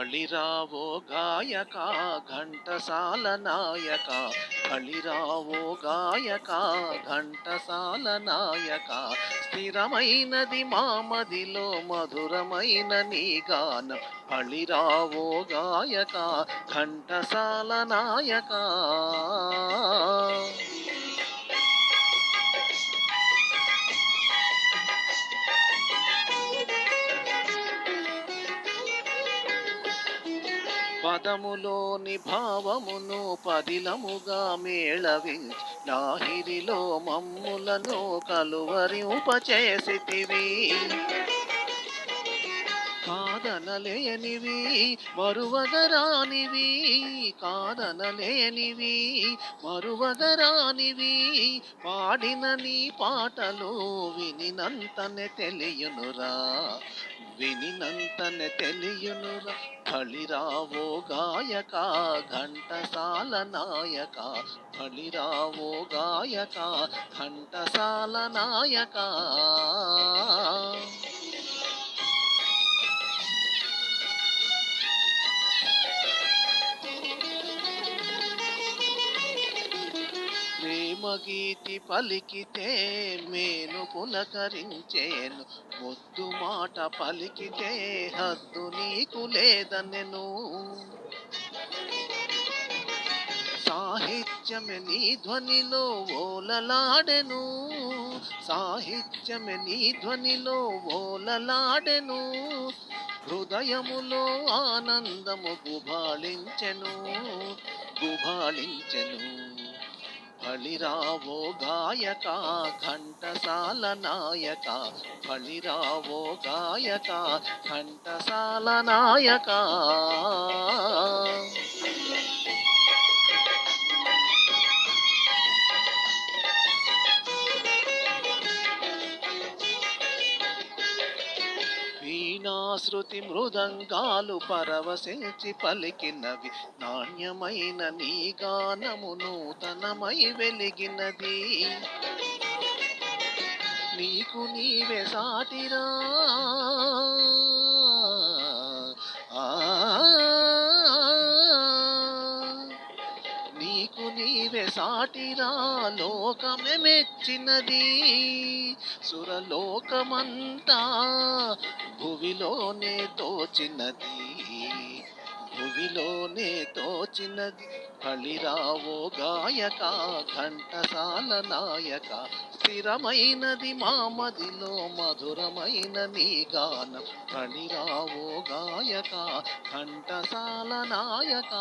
బలిరావో గాయక ఘంటసాల నాయక, బలిరావో గాయక ఘంటసాల నాయక. స్థిరమైనది మామదిలో మధురమైన నీ గానం, బలిరావో గాయక ఘంటసాల నాయక. పదములోని భావమును పదిలముగా మేళవించి లాహిరిలో మమ్ములను కలువరింపచేసితివి. కాదనలేనివి మరువగరానివి, కాదనలేనివి మరువగరానివి. పాడిన నీ పాటలు వినినంతనే తెలియునురా, వినినంతనే తెలియునురా. బలిరావో గాయక ఘంటసాల నాయక, బలిరావో గాయక ఘంటసాల నాయక. ప్రేమగీతి పలికితే మేను పులకరించేను, ముద్దు మాట పలికితే హద్దు నీకు లేదనెను. సాహిత్యమే నీ ధ్వనిలో ఓలలాడెను, సాహిత్యమే నీ ధ్వనిలో ఓలలాడెను. హృదయములో ఆనందము గుబాళించెను, గుబాళించెను. బలిరావో గాయక ఘంటసాల నాయక, బలిరావో గాయక ఘంటసాల నాయక. వీణాశృతి మృదంగాలు పరవశించి పలికినవి, నాణ్యమైన నీ గానము నూతనమై వెలిగినది. నీకు నీవే సాటిరా, నీకు నీవే సాటిరా లోకమే మెచ్చినది. సురలోకమంతా భువిలోనే తోచినది, భువిలోనే తోచినది. బలిరావో గాయక ఘంటసాల నాయక, స్థిరమైనది మామదిలో మధురమైన నీ గానం, బలిరావో గాయక ఘంటసాల నాయక.